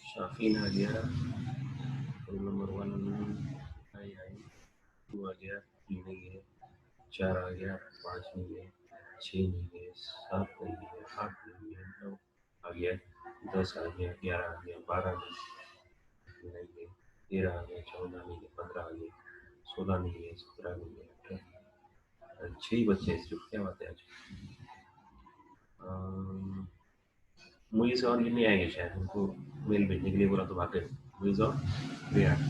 Shafin आ गया, roll number 1 आई, 2 आ गया, 3 नहीं है, 4 आ गया, 5 नहीं है, 6 नहीं है, 7 नहीं है, 8 नहीं है, 9 आ गया, 10 आ गया, 11 आ गया, 12 नहीं है, 13 आ गया, 14 नहीं है, 15 आ गया, 16 नहीं है, 17 नहीं है, 18 6 ही बच्चे हैं सिर्फ। क्या बात है आज। मुझे से और नहीं आएंगे शायद, उनको मेल भेजने के लिए बोला तो भाग गए। मुझे और रेहान,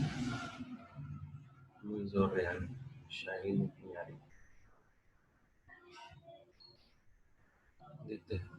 मुझे और रेहान, शाहीन नहीं आ रही, देखते हैं।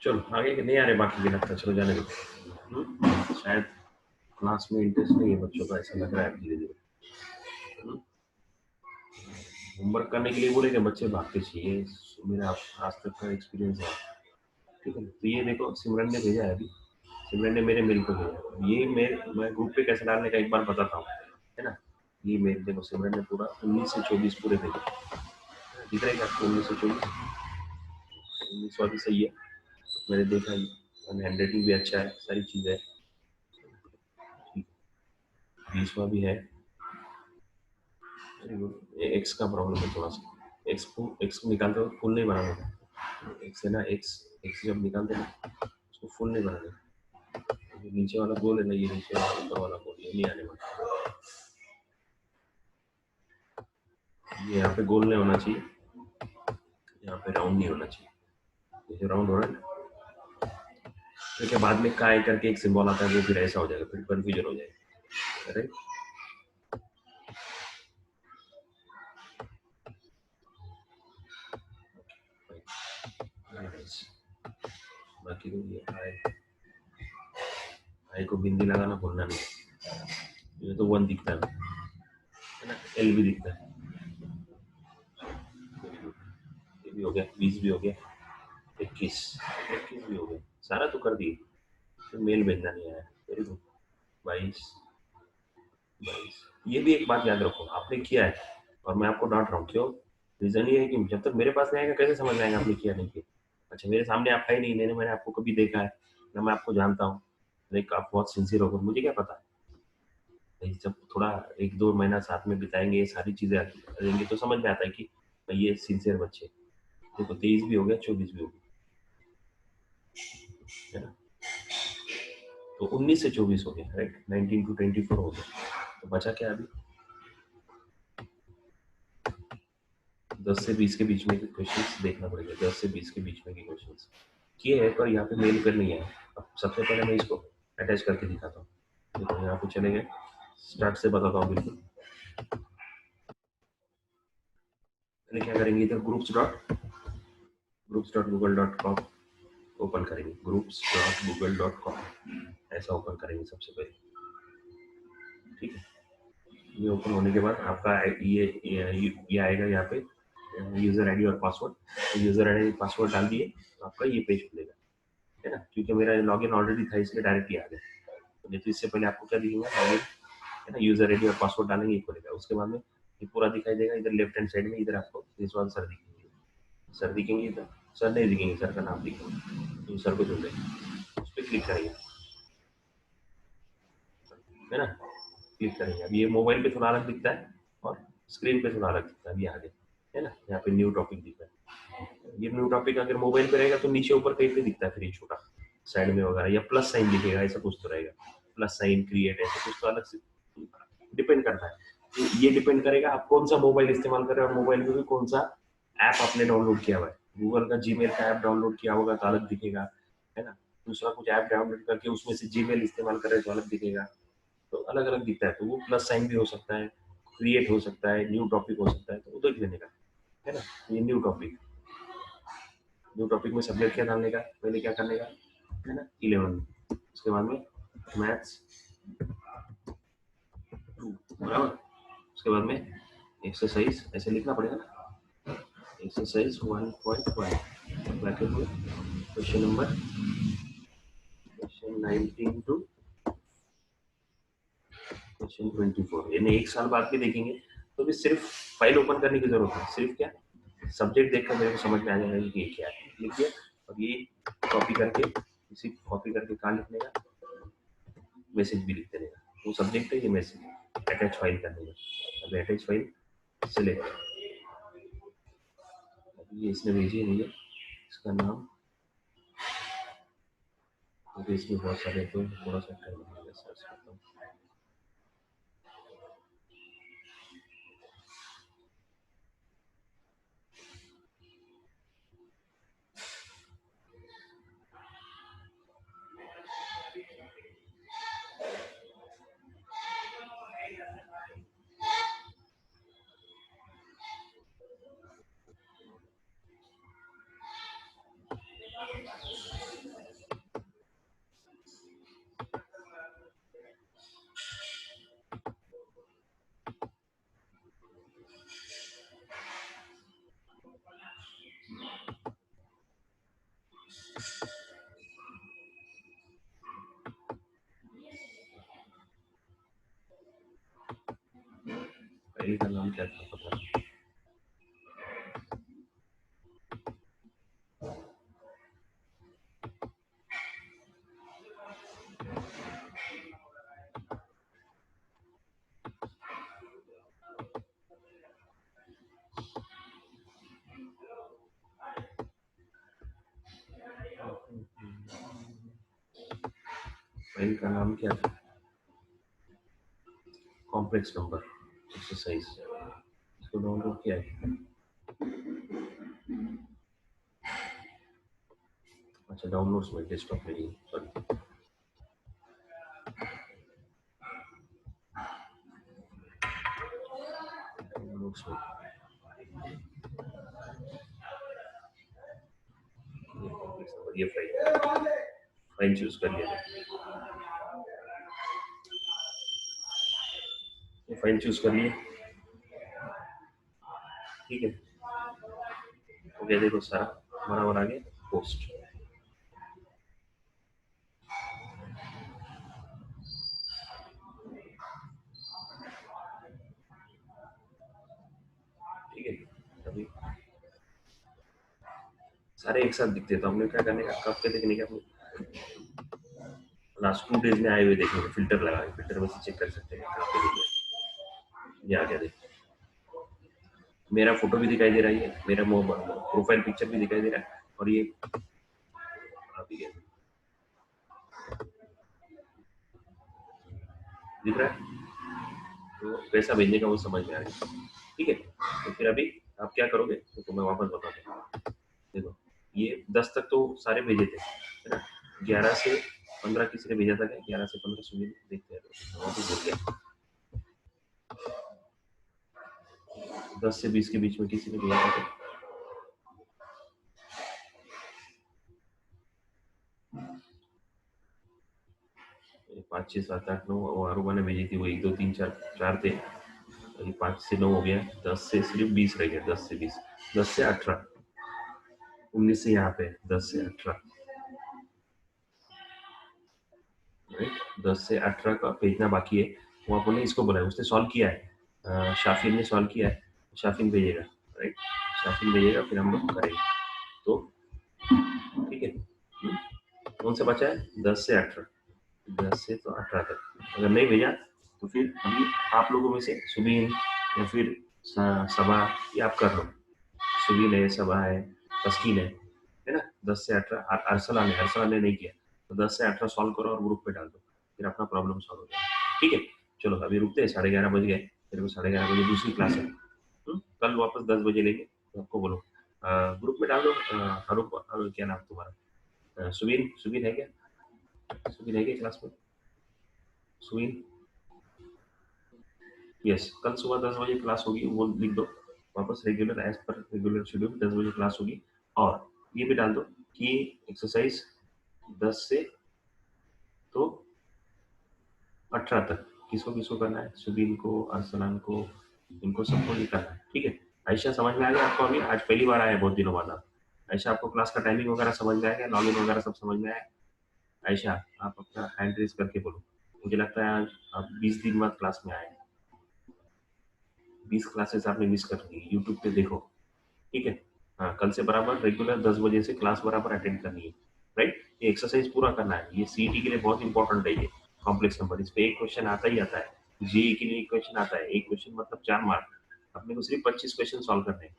चलो आगे नहीं आ रहे बाकी के लगता, चलो जाने दो। शायद क्लास में इंटरेस्ट नहीं है बच्चों का, ऐसा लग रहा है धीरे धीरे। होमवर्क करने के लिए बोले कि बच्चे भागते चाहिए, मेरा आज तक का एक्सपीरियंस है। ठीक है, तो ये देखो सिमरन ने भेजा है अभी, सिमरन ने मेरे मेल को भेजा है। ये मेल मैं ग्रुप पे कैसे डालने का एक बार बताता हूँ, है ना। ये मेल देखो सिमरन ने पूरा 19 से 24 पूरे भेजे, दिख रहा है आपको 19 से 24? 19 भी सही है, मैंने देखा ही, हैंड राइटिंग भी अच्छा है, सारी चीज़ें है। 20वां भी है, वेरी गुड। एक्स का प्रॉब्लम है थोड़ा सा, एक्स को निकालते वक्त फुल नहीं बनाना था। एक्स है ना, एक्स एक्स जब निकालते हैं ना उसको फुल नहीं बनाना। ये नीचे वाला गोल है ना, ये नीचे वाला ऊपर वाला गोल, ये नहीं आने वाला। ये यहाँ पे गोल नहीं होना चाहिए, यहाँ पे राउंड नहीं होना चाहिए। ये जो राउंड हो रहा है ना, क्योंकि बाद में काय करके एक सिंबल आता है, वो फिर ऐसा हो जाएगा, फिर कन्फ्यूजन हो जाएगा। अरे बाकी तो ये आई को बिंदी लगाना भूलना नहीं। ये तो 1 दिखता है ना, एल भी दिखता है। ये भी हो गया, 20 भी हो गया, 21 21 भी हो गया, सारा तो कर दिए। तो मेल भेजना नहीं आया, वेरी गुड। 22 22 ये भी एक बात याद रखो, आपने किया है और मैं आपको डांट रहा हूँ, क्यों? रीजन ये है कि जब तक मेरे पास नहीं आएगा कैसे समझ में आएगा आपने किया नहीं किया। अच्छा, मेरे सामने आप है नहीं, मैंने आपको कभी देखा है ना, मैं आपको जानता हूँ, लाइक आप बहुत सिंसियर होकर, मुझे क्या पता। भाई जब थोड़ा 1-2 महीना साथ में बिताएंगे, ये सारी चीजें रहेंगी तो समझ में आता है कि भाई ये सिंसियर बच्चे। देखो 23 भी हो गया, 24 भी हो गया, है ना। तो 19 से 24 हो गया, राइट। 19 to 24 हो गया, तो बचा क्या अभी? 10 से 20 के बीच में के क्वेश्चन देखना पड़ेगा, 10 से 20 के बीच में के क्वेश्चन किए हैं, पर यहाँ पे मेल कर नहीं है। अब सबसे पहले मैं इसको अटैच करके दिखाता हूँ। देखो यहाँ पे चले गए, स्टार्ट से बताता हूँ बिल्कुल। पहले क्या करेंगे, इधर groups.google.com ओपन करेंगे, groups.google.com ऐसा ओपन करेंगे सबसे पहले। ठीक है, ये ओपन होने के बाद आपका ये आएगा यहाँ पे यूजर आईडी और पासवर्ड। तो यूजर आईडी पासवर्ड डाल दिए तो आपका ये पेज खुलेगा, है ना। क्योंकि मेरा लॉगिन ऑलरेडी था इसलिए डायरेक्टली आ गया। तो नहीं तो इससे पहले आपको क्या दिखेगा, लॉगिन, है ना, यूजर आईडी और पासवर्ड डालेंगे, ये खुलेगा। उसके बाद में ये पूरा दिखाई देगा, इधर लेफ्ट हैंड साइड में इधर आपको रिजवान सर दिखेंगे, सर दिखेंगे इधर, सर नहीं दिखेंगे, सर का नाम दिखेगा, तो सर को चुन लेंगे, उस पर क्लिक करेंगे, है ना। क्लिक करेंगे, अब ये मोबाइल पे थोड़ा अलग दिखता है और स्क्रीन पे थोड़ा अलग दिखता है, अभी आगे, है ना। यहाँ पे न्यू टॉपिक दिख रहा है। ये न्यू टॉपिक अगर मोबाइल पे रहेगा तो नीचे ऊपर कहीं पे दिखता है, फिर ये छोटा साइड में वगैरह, या प्लस साइन दिखेगा, ऐसा कुछ तो रहेगा, प्लस साइन क्रिएट, ऐसा कुछ तो अलग से डिपेंड करता है। तो ये डिपेंड करेगा आप कौन सा मोबाइल इस्तेमाल कर रहे हो, और मोबाइल में भी कौन सा ऐप आपने डाउनलोड किया हुआ है। गूगल का जीमेल का ऐप डाउनलोड किया होगा तो अलग दिखेगा, है ना। दूसरा कुछ ऐप डाउनलोड करके उसमें से जीमेल इस्तेमाल कर रहे हैं तो अलग दिखेगा। तो अलग अलग दिखता है, तो वो प्लस साइन भी हो सकता है, क्रिएट हो सकता है, न्यू टॉपिक हो सकता है, तो वो देख लेने का, है ना। ये न्यू टॉपिक में सब्जेक्ट क्या डालने का, पहले क्या करने का, है ना, 11। उसके बाद में मैथ्स 2, बराबर। उसके बाद में एक्सरसाइज ऐसे लिखना पड़ेगा ना, एक्सरसाइज 1.1 ब्रैकेट में question number, question 19 to question 24, यानी 1 साल बाद भी देखेंगे तो भी सिर्फ फाइल ओपन करने की जरूरत है, सिर्फ क्या सब्जेक्ट देखकर मेरे को समझ में आ जाएगा कि ये क्या है, लिखिए। और ये कॉपी करके, इसी कॉपी करके कहाँ लिखने का, मैसेज भी लिख देने का, वो सब्जेक्ट है, ये मैसेज अटैच फाइल करने का। अब अटैच फाइल सेलेक्ट, ये इसने भेजी है मुझे, इसका नाम, क्योंकि इसमें बहुत सारे, तो थोड़ा सा टाइम लगेगा, सर्च करता हूँ। क्या था पता नहीं। फाइल का नाम क्या था? Complex number exercise. इसको डाउनलोड किया है? अच्छा, डाउनलोड्स में, डेस्कटॉप में नहीं, सॉरी। डाउनलोड्स में ये कॉम्प्लेक्स नंबर, ये फाइल चूज कर लिया। ये फाइल चूज कर लिए, ठीक है। हो गया, देखो सारा बराबर आ गया। पोस्ट, ठीक है। अभी सारे एक साथ दिखते, तो हमने क्या करने का, कब के देखने का, लास्ट 2 डेज में आए हुए देखने का, फिल्टर लगा के, फिल्टर में से चेक कर सकते हैं कहाँ पे दिख रहा है। ये आ गया, देखो मेरा फोटो भी दिखाई दे रहा है, मेरा प्रोफाइल पिक्चर भी दिखाई दे रहा है, और ये अभी दिख रहा है। तो पैसा भेजने का वो समझ में आ गया, ठीक है। तो फिर अभी आप क्या करोगे, तो मैं वापस बताता हूँ। देखो, ये 10 तक तो सारे भेजे थे, है ना। 11 से 15 किसी ने भेजा था क्या? 11 से 15 सुनील, देखते हैं तो वापस बोल गया। 10 से 20 के बीच में किसी ने भेजा था क्या? 5 6 7 8 9, और आरूबा ने भेजी थी वो 1 2 3 4 4 थे। ये 5 से 9 हो गया, 10 से सिर्फ 20 रह गया, 10 से 20, 10 से 18, 19 से यहाँ पे 10 से 18, राइट। 10 से 18 का भेजना बाकी है। वो आपने इसको बोला है, उसने सॉल्व किया है, शाफिन ने सॉल्व किया है, शाफिन भेजेगा, राइट। शाफिन भेजेगा, फिर हम लोग करेंगे, तो ठीक है। कौन सा बचा है? 10 से 18, 10 से तो 18 तक अगर नहीं भेजा, तो फिर अभी आप लोगों में से सुबीन या फिर सबा, ये आप कर लो। सुबीन है, सबा है, तस्कीन है ना। 10 से 18, अरसला ने नहीं किया, तो 10 से 18 सॉल्व करो और ग्रुप पे डाल दो, फिर अपना प्रॉब्लम सॉल्व हो जाएगा, ठीक है। चलो अभी रुकते हैं, 11:30 बज गए, मेरे को 11:30 बजे दूसरी क्लास है। कल वापस 10 बजे लेंगे, तो आपको बोलो ग्रुप में डाल दो। क्या नाम तुम्हारा? सुबीन, सुबीन है क्या? सुबीन है क्या क्लास में? सुबीन, यस, कल सुबह 10 बजे क्लास होगी, वो लिख दो वापस, रेगुलर एज पर रेगुलर शेड्यूल 10 बजे क्लास होगी। और ये भी डाल दो कि एक्सरसाइज 10 से तो 18 तक किसको किसको करना है, सुबीन को, अरसलान को, इनको सबको नहीं करना है, ठीक है। आयशा, समझ में आ गया आपको? अभी आज पहली बार आया है बहुत दिनों बाद आप। आयशा, आपको क्लास का टाइमिंग वगैरह समझ में आ गया, लॉगिन वगैरह सब समझ में आया? आयशा, आप अपना हैंड रेज करके बोलो। मुझे लगता है आज आप 20 दिन बाद क्लास में आए हैं, 20 क्लासेस आपने मिस कर दी, यूट्यूब पे देखो, ठीक है। हाँ, कल से बराबर रेगुलर 10 बजे से क्लास बराबर अटेंड करनी है, राइट। ये एक्सरसाइज पूरा करना है, ये सीईटी के लिए बहुत इंपॉर्टेंट है, ये कॉम्प्लेक्स नंबर, इस पे एक क्वेश्चन आता ही आता है। जेई के लिए एक क्वेश्चन आता है, एक क्वेश्चन मतलब 4 मार्क। अपने को सिर्फ 25 क्वेश्चन सॉल्व करने हैं।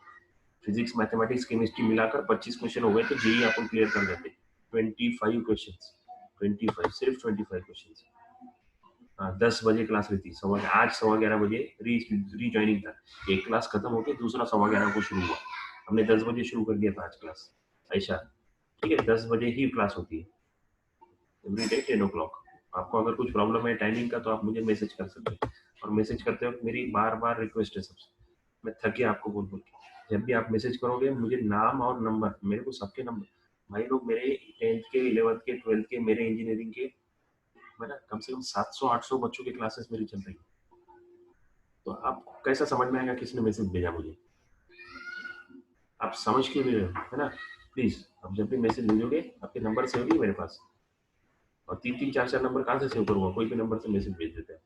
फिजिक्स, मैथमेटिक्स, केमिस्ट्री मिलाकर 25 क्वेश्चन हो गए, तो जेई अपन क्लियर कर देते। 25 क्वेश्चन, 25, सिर्फ 25 क्वेश्चन। हाँ, 10 बजे क्लास रहती, आज 11:15 बजे री ज्वाइनिंग था। एक क्लास खत्म होकर दूसरा 11:15 को शुरू हुआ। हमने 10 बजे शुरू कर दिया था आज क्लास, ऐसा, ठीक है। 10 बजे ही क्लास होती है एवरी डे 10 o'clock। आपको अगर कुछ प्रॉब्लम है टाइमिंग का, तो आप मुझे मैसेज कर सकते हैं, और मैसेज करते वक्त मेरी बार बार रिक्वेस्ट है सबसे, मैं थक गया आपको बोल बोल के, जब भी आप मैसेज करोगे मुझे नाम और नंबर, मेरे को सबके नंबर, भाई लोग मेरे 10th के, 11th के, 12th के, मेरे इंजीनियरिंग के, है ना, कम से कम 700 800 बच्चों की क्लासेस मेरी चल रही है। तो आपको कैसा समझ में आएगा किसने मैसेज भेजा मुझे? आप समझ क्यों नहीं रहे हो, है ना। प्लीज, आप जब भी मैसेज भेजोगे, आपके नंबर सेव नहीं मेरे पास, और 3 3 4 4 नंबर कहाँ से सेव करूंगा, कोई भी नंबर से मैसेज भेज देते हैं।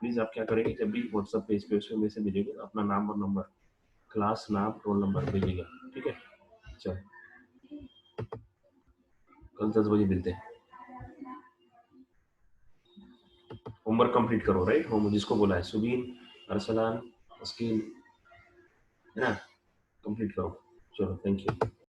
प्लीज आप क्या करेंगे, जब भी व्हाट्सएप पेज पे उसमें मैसेज भेजेंगे अपना नाम और नंबर, क्लास नाम, रोल नंबर भेजिएगा, ठीक है। चलो कल 10 बजे मिलते हैं। होमवर्क कंप्लीट करो, राइट, होम जिसको बोला है सुबीन, अरसलान, अस्कीन, है ना, कंप्लीट करो। चलो थैंक यू।